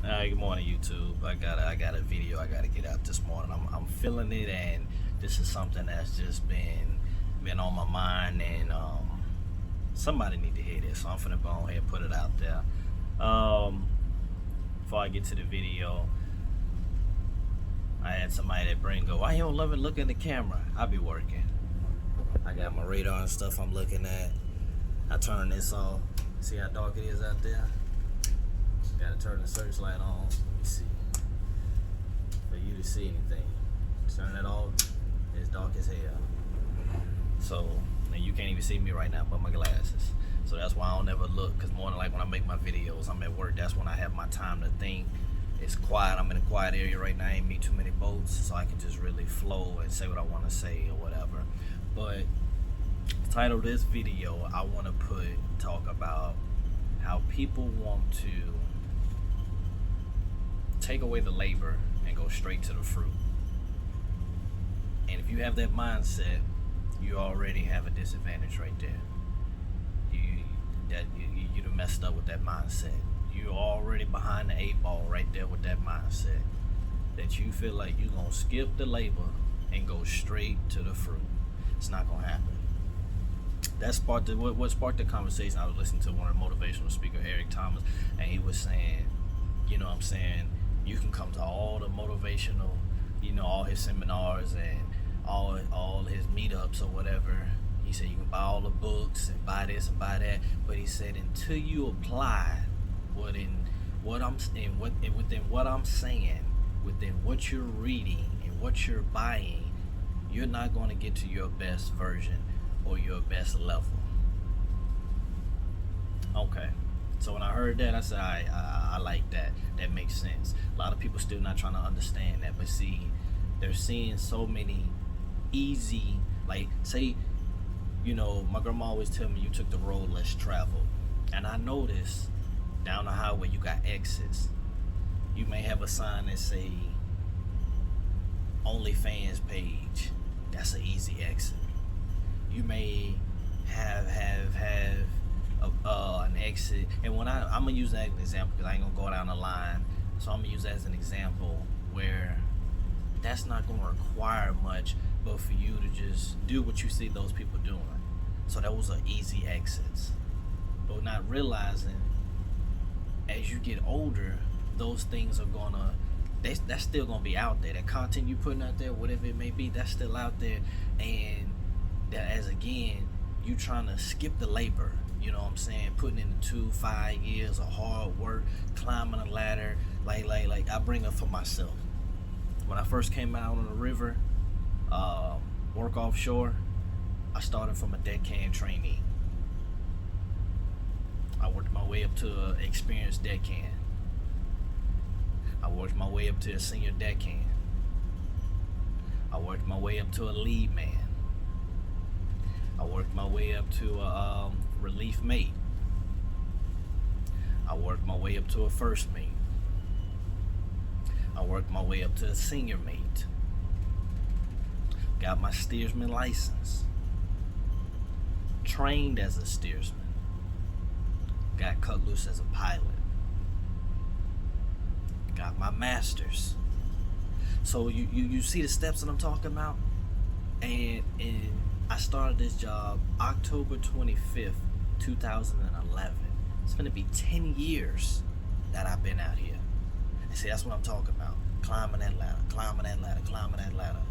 Good morning, YouTube. I got a video I gotta get out this morning. I'm feeling it, and this is something that's just been on my mind, and somebody need to hear this. So I'm finna go ahead and put it out there. Before I get to the video, I had somebody that bring go, why you don't love it? Look in the camera. I be working. I got my radar and stuff I'm looking at. I turn this off. See how dark it is out there? Gotta turn the searchlight on. Let me see. For you to see anything. Turn it off. It's dark as hell. So, and you can't even see me right now but my glasses. So that's why I don't ever look, because more than like when I make my videos, I'm at work, that's when I have my time to think. It's quiet, I'm in a quiet area right now, I ain't meet too many boats, so I can just really flow and say what I want to say or whatever. But the title of this video, I want to talk about how people want to take away the labor and go straight to the fruit. And if you have that mindset, you already have a disadvantage right there. You done messed up with that mindset. You're already behind the 8 ball right there with that mindset. That you feel like you're gonna skip the labor and go straight to the fruit. It's not gonna happen. That sparked what sparked the conversation. I was listening to one of the motivational speaker, Eric Thomas, and he was saying, you know what I'm saying, you can come to all the motivational, all his seminars and all his meetups or whatever. He said you can buy all the books and buy this and buy that, but he said until you apply within what I'm saying, within what you're reading and what you're buying, you're not going to get to your best version or your best level. Okay. So when I heard that, I said, I like that. That makes sense. A lot of people still not trying to understand that. But see, they're seeing so many easy, like, say, my grandma always tell me you took the road less traveled. And I noticed down the highway you got exits. You may have a sign that say OnlyFans page. That's an easy exit. You may have an exit, and when I'm gonna use that as an example because I ain't gonna go down the line, so I'm gonna use that as an example where that's not gonna require much, but for you to just do what you see those people doing. So those are easy exits, but not realizing as you get older, those things are gonna that's still gonna be out there. That content you putting out there, whatever it may be, that's still out there, and that as again you trying to skip the labor. You know what I'm saying? Putting in the 2-5 years of hard work, climbing a ladder. Like I bring up for myself. When I first came out on the river, work offshore, I started from a deckhand trainee. I worked my way up to an experienced deckhand. I worked my way up to a senior deckhand. I worked my way up to a lead man. I worked my way up to a relief mate. I worked my way up to a first mate. I worked my way up to a senior mate. Got my steersman license. Trained as a steersman. Got cut loose as a pilot. Got my master's. So you see the steps that I'm talking about? And I started this job October 25th, 2011. It's gonna be 10 years that I've been out here. And see, that's what I'm talking about. Climbing that ladder, climbing that ladder, climbing that ladder.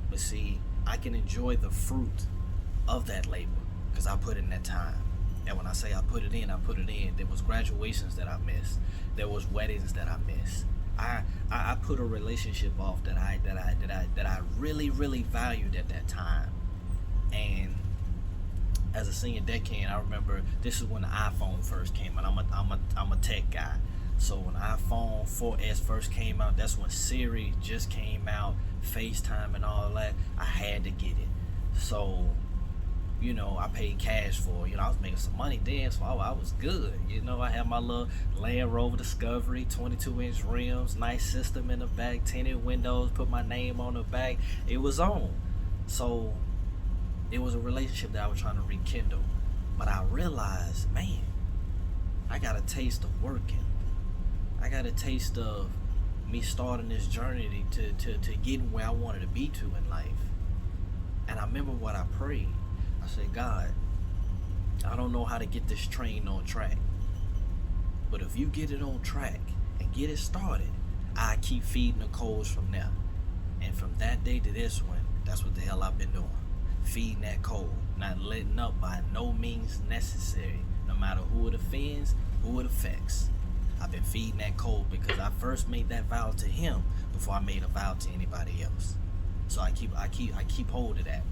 But see, I can enjoy the fruit of that labor because I put in that time. And when I say I put it in, I put it in. There was graduations that I missed. There was weddings that I missed. I put a relationship off that I really, really valued at that time. And as a senior deckhand, I remember this is when the iPhone first came out. I'm a tech guy, so when iPhone 4S first came out, that's when Siri just came out, FaceTime and all that. I had to get it, so I paid cash for it. I was making some money then, so I was good. I had my little Land Rover Discovery, 22-inch rims, nice system in the back, tinted windows, put my name on the back. It was on, so it was a relationship that I was trying to rekindle. But I realized, man, I got a taste of working. I I got a taste of me starting this journey to getting where I wanted to be to in life. And I remember what I prayed. I said, God, I don't know how to get this train on track. But if you get it on track and get it started, I keep feeding the coals from there. And from that day to this one, that's what the hell I've been doing. Feeding that coal, not letting up by no means necessary. No matter who it offends, who it affects. I've been feeding that coal because I first made that vow to him before I made a vow to anybody else. So I keep hold of that.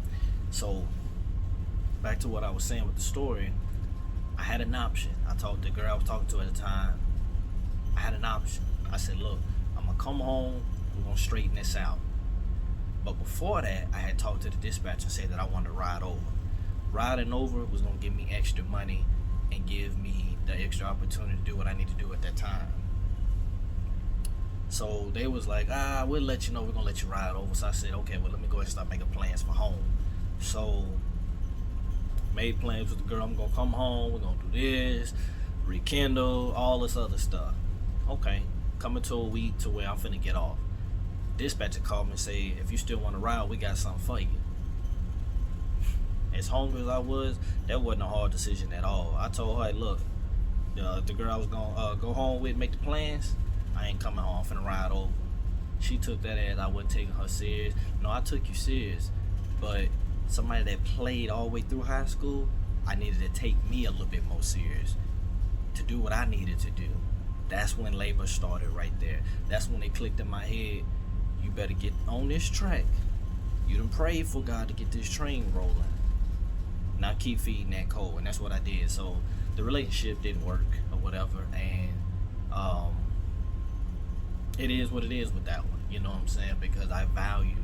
So back to what I was saying with the story, I had an option. I told the girl I was talking to at the time, I had an option. I said, look, I'm gonna come home, we're gonna straighten this out. But before that, I had talked to the dispatcher and said that I wanted to ride over. Riding over was gonna give me extra money and give me the extra opportunity to do what I need to do at that time. So they was like, we'll let you know, we're gonna let you ride over. So I said, okay, well, let me go ahead and start making plans for home. So made plans with the girl, I'm gonna come home, we're gonna do this, rekindle, all this other stuff. Okay, coming to a week to where I'm finna get off. Dispatcher called me and said, if you still wanna ride, we got something for you. As hungry as I was, that wasn't a hard decision at all. I told her, hey, look, the girl I was gonna go home with, make the plans, I ain't coming home, I'm finna ride over. She took that as I wasn't taking her serious. No, I took you serious, but somebody that played all the way through high school, I needed to take me a little bit more serious to do what I needed to do. That's when labor started right there. That's when it clicked in my head, you better get on this track. You done prayed for God to get this train rolling. Now keep feeding that coal, and that's what I did. So the relationship didn't work or whatever, and it is what it is with that one. You know what I'm saying? Because I valued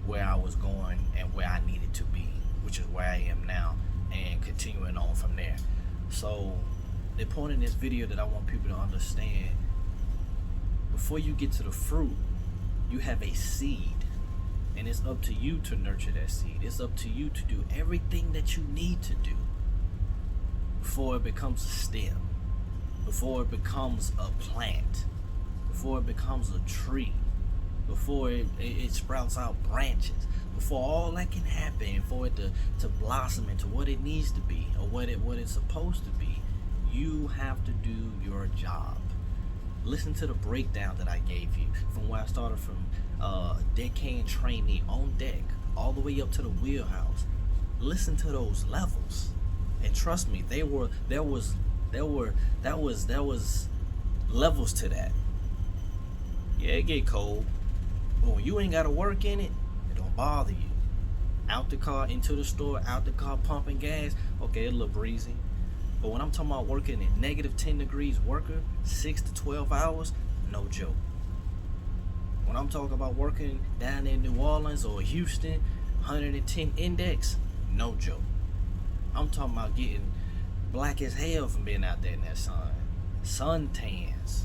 where I was going and where I needed to be, which is where I am now, and continuing on from there. So the point in this video that I want people to understand, before you get to the fruit, you have a seed, and it's up to you to nurture that seed. It's up to you to do everything that you need to do before it becomes a stem, before it becomes a plant, before it becomes a tree, before it sprouts out branches, before all that can happen, for it to blossom into what it needs to be or what it's supposed to be. You have to do your job. Listen to the breakdown that I gave you from where I started from deckhand trainee on deck all the way up to the wheelhouse. Listen to those levels, and trust me, there was levels to that. Yeah, it get cold, but when you ain't gotta work in it, it don't bother you. Out the car, into the store, out the car, pumping gas, okay, a little breezy. But when I'm talking about working in negative 10 degrees worker, 6 to 12 hours, no joke. When I'm talking about working down in New Orleans or Houston, 110 index, no joke. I'm talking about getting black as hell from being out there in that sun. Suntans.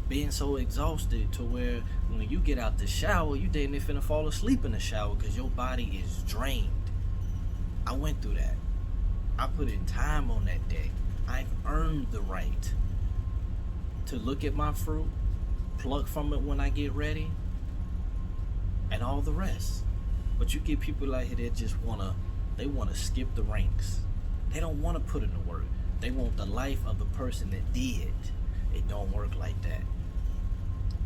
Being so exhausted to where when you get out the shower, you damn near finna fall asleep in the shower because your body is drained. I went through that. I put in time on that day. I've earned the right to look at my fruit, pluck from it when I get ready, and all the rest. But you get people out here that just wanna skip the ranks. They don't wanna put in the work. They want the life of the person that did. It don't work like that.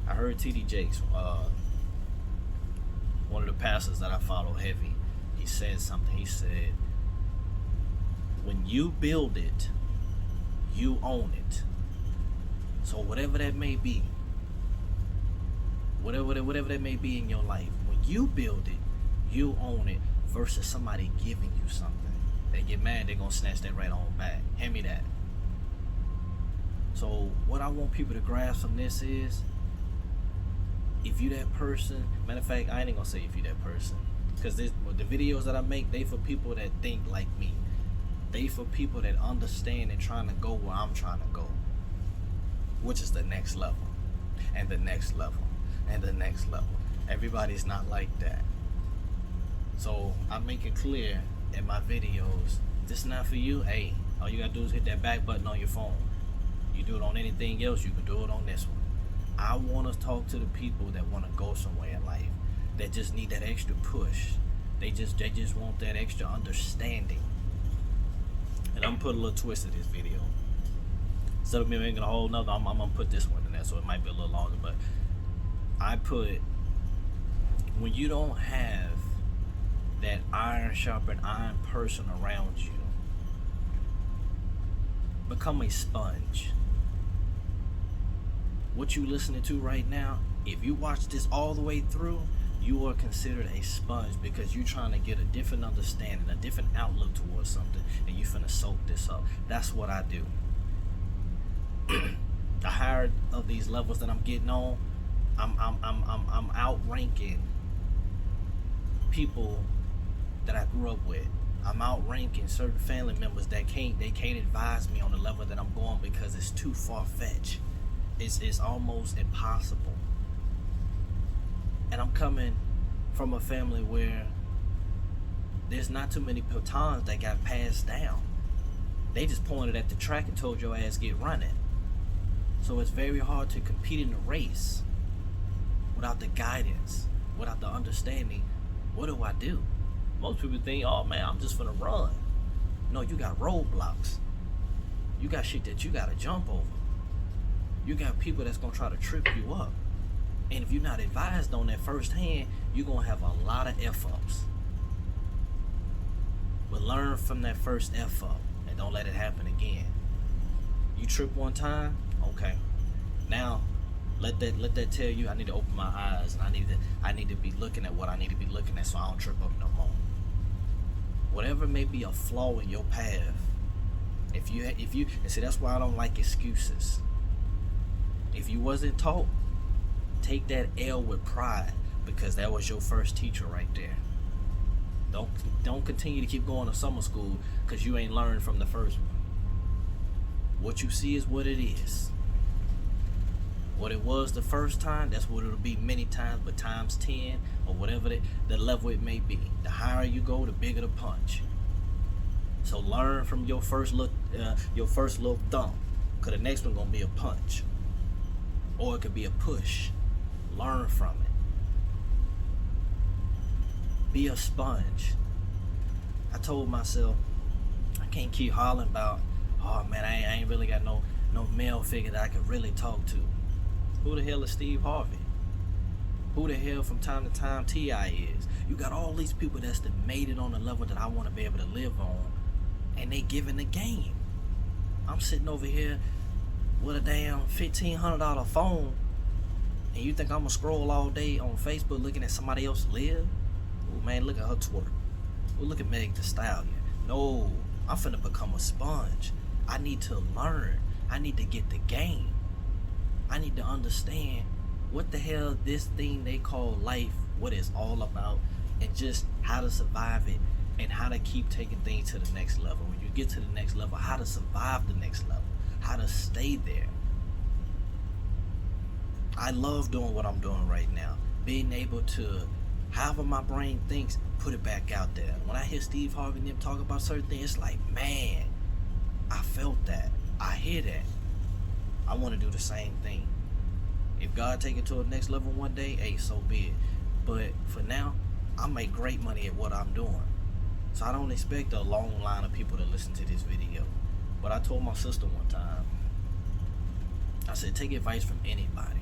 I heard TD Jakes, one of the pastors that I follow heavy, he said something. He said, when you build it, you own it. So whatever that may be, whatever that may be in your life, when you build it, you own it, versus somebody giving you something. They get mad, they're gonna snatch that right on back. Hand me that. So what I want people to grasp from this is, if you that person, matter of fact, I ain't gonna say if you that person, because the videos that I make, they for people that think like me. They for people that understand and trying to go where I'm trying to go, which is the next level, and the next level, and the next level. Everybody's not like that. So I make it clear in my videos, this is not for you. Hey, all you gotta do is hit that back button on your phone. You do it on anything else, you can do it on this one. I want to talk to the people that want to go somewhere in life, that just need that extra push. They just want that extra understanding. And I'm gonna put a little twist in this video. Instead of me making a whole nother, I'm gonna put this one in there, so it might be a little longer. But I put, when you don't have that iron sharpened iron person around you, become a sponge. What you listening to right now, if you watch this all the way through, you are considered a sponge, because you're trying to get a different understanding, a different outlook towards something, and you finna soak this up. That's what I do. The higher of these levels that I'm getting on, I'm outranking people that I grew up with. I'm outranking certain family members that can't advise me on the level that I'm going, because it's too far-fetched. It's almost impossible. And I'm coming from a family where there's not too many batons that got passed down. They just pointed at the track and told your ass get running. So it's very hard to compete in the race without the guidance, without the understanding. What do I do? Most people think, oh man, I'm just gonna run. No, you got roadblocks. You got shit that you gotta jump over. You got people that's gonna try to trip you up. And if you're not advised on that firsthand, you're gonna have a lot of F-ups. But learn from that first F-up and don't let it happen again. You trip one time, okay. Now let that tell you I need to open my eyes, and I need to be looking at what I need to be looking at, so I don't trip up no more. Whatever may be a flaw in your path, if you and see, that's why I don't like excuses. If you wasn't taught, take that L with pride, because that was your first teacher right there. Don't continue to keep going to summer school because you ain't learned from the first one. What you see is what it is. What it was the first time, that's what it'll be many times, but times 10 or whatever the level it may be. The higher you go, the bigger the punch. So learn from your first little thump, because the next one gonna be a punch, or it could be a push. Learn from it. Be a sponge. I told myself I can't keep hollering about, oh man, I ain't really got no male figure that I could really talk to. Who the hell is Steve Harvey? Who the hell from time to time T.I. is? You got all these people that's made it on the level that I want to be able to live on, and they giving the game. I'm sitting over here with a damn $1,500 phone, and you think I'm gonna scroll all day on Facebook looking at somebody else live? Oh man, look at her twerk. Oh, look at Meg Thee Stallion. No, I'm finna become a sponge. I need to learn. I need to get the game. I need to understand what the hell this thing they call life, what it's all about, and just how to survive it, and how to keep taking things to the next level. When you get to the next level, how to survive the next level, how to stay there. I love doing what I'm doing right now. Being able to, however my brain thinks, put it back out there. When I hear Steve Harvey and them talk about certain things, it's like, man, I felt that. I hear that. I want to do the same thing. If God take it to the next level one day, hey, so be it. But for now, I make great money at what I'm doing. So I don't expect a long line of people to listen to this video. But I told my sister one time, I said, take advice from anybody.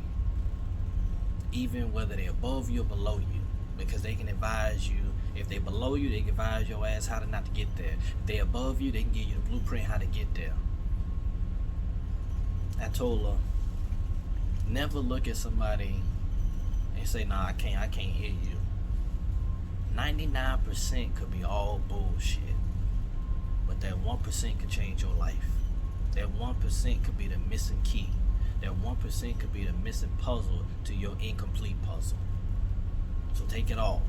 Even whether they're above you or below you. Because they can advise you. If they're below you, they can advise your ass how to not to get there. If they're above you, they can give you the blueprint how to get there. I told her, never look at somebody and say, nah, I can't hear you. 99% could be all bullshit. But that 1% could change your life. That 1% could be the missing key. That 1% could be the missing puzzle to your incomplete puzzle. So take it all.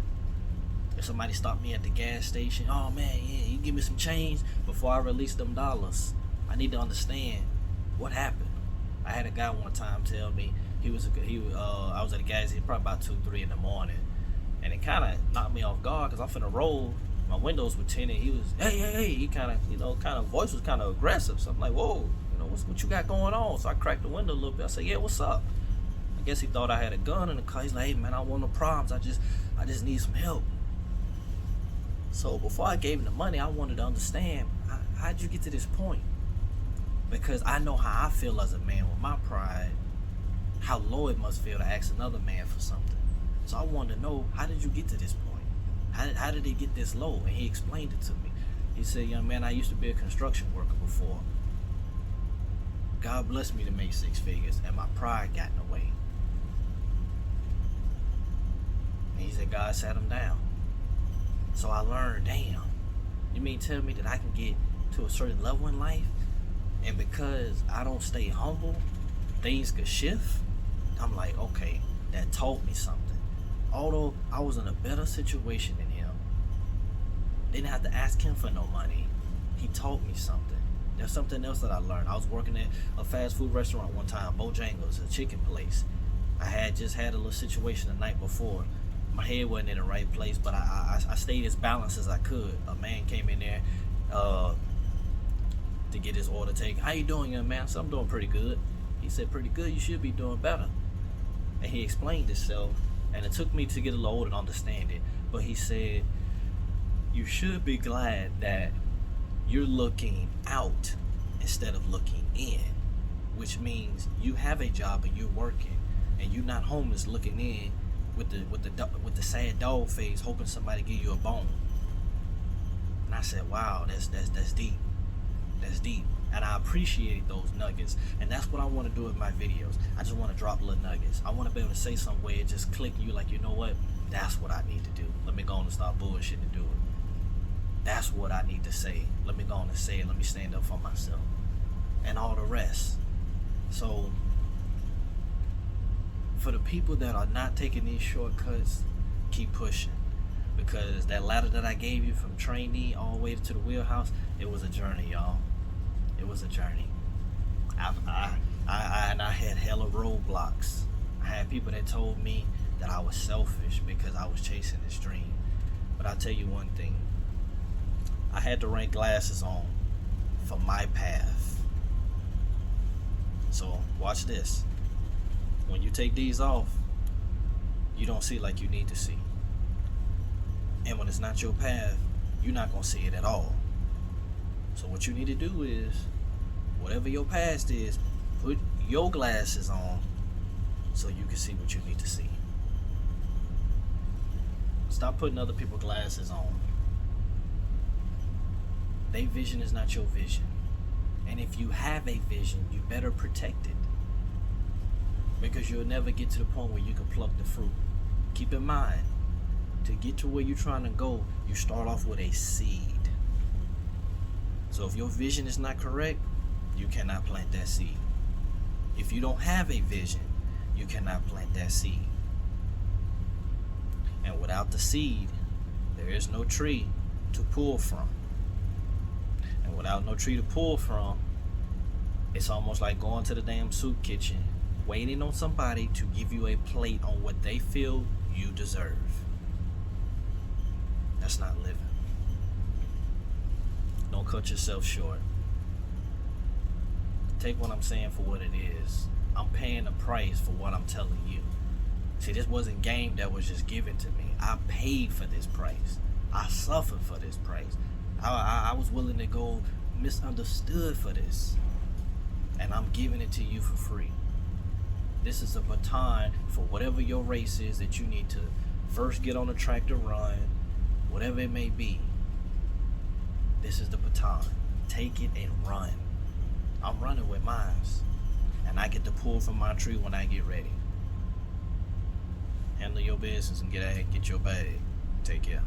If somebody stopped me at the gas station, oh man, yeah, you give me some change before I release them dollars. I need to understand what happened. I had a guy one time tell me I was at the gas station probably about 2-3 in the morning, and it kind of knocked me off guard because I'm finna roll. My windows were tinted. He was hey. He kind of voice was kind of aggressive. So I'm like, whoa, what you got going on? So I cracked the window a little bit. I said, yeah, what's up? I guess he thought I had a gun in the car. He's like, hey man, I don't want no problems. I just need some help. So before I gave him the money, I wanted to understand, how'd you get to this point? Because I know how I feel as a man with my pride, how low it must feel to ask another man for something. So I wanted to know, how did you get to this point? How did it get this low? And he explained it to me. He said, young man, I used to be a construction worker before. God blessed me to make 6 figures, and my pride got in the way. And he said, God sat him down. So I learned, damn, you mean tell me that I can get to a certain level in life, and because I don't stay humble, things could shift? I'm like, okay, that taught me something. Although I was in a better situation than him, didn't have to ask him for no money, he taught me something. There's something else that I learned. I was working at a fast food restaurant one time, Bojangles, a chicken place. I had just had a little situation the night before. My head wasn't in the right place, but I stayed as balanced as I could. A man came in there to get his order taken. How you doing, young man? I said, I'm doing pretty good. He said, pretty good? You should be doing better. And he explained himself, and it took me to get a little older to understand it. But he said, you should be glad that you're looking out instead of looking in, which means you have a job and you're working, and you're not homeless looking in with the sad dog face, hoping somebody give you a bone. And I said, wow, that's deep. That's deep. And I appreciate those nuggets. And that's what I want to do with my videos. I just want to drop little nuggets. I want to be able to say something where it just click you like, you know what? That's what I need to do. Let me go on and start bullshitting and do it. That's what I need to say. Let me go on and say it. Let me stand up for myself. And all the rest. So, for the people that are not taking these shortcuts, keep pushing. Because that ladder that I gave you from trainee all the way to the wheelhouse, it was a journey, y'all. It was a journey. I had hella roadblocks. I had people that told me that I was selfish because I was chasing this dream. But I'll tell you one thing. I had the right glasses on for my path. So watch this. When you take these off, you don't see like you need to see. And when it's not your path, you're not going to see it at all. So what you need to do is, whatever your past is, put your glasses on so you can see what you need to see. Stop putting other people's glasses on. Their vision is not your vision. And if you have a vision, you better protect it. Because you'll never get to the point where you can pluck the fruit. Keep in mind, to get to where you're trying to go, you start off with a seed. So if your vision is not correct, you cannot plant that seed. If you don't have a vision, you cannot plant that seed. And without the seed, there is no tree to pull from. And without no tree to pull from, it's almost like going to the damn soup kitchen, waiting on somebody to give you a plate on what they feel you deserve. That's not living. Don't cut yourself short. Take what I'm saying for what it is. I'm paying the price for what I'm telling you. See, this wasn't game that was just given to me. I paid for this price. I suffered for this price. I was willing to go misunderstood for this. And I'm giving it to you for free. This is a baton for whatever your race is that you need to first get on the track to run, whatever it may be. This is the baton. Take it and run. I'm running with mine. And I get to pull from my tree when I get ready. Handle your business and get your bag. Take care.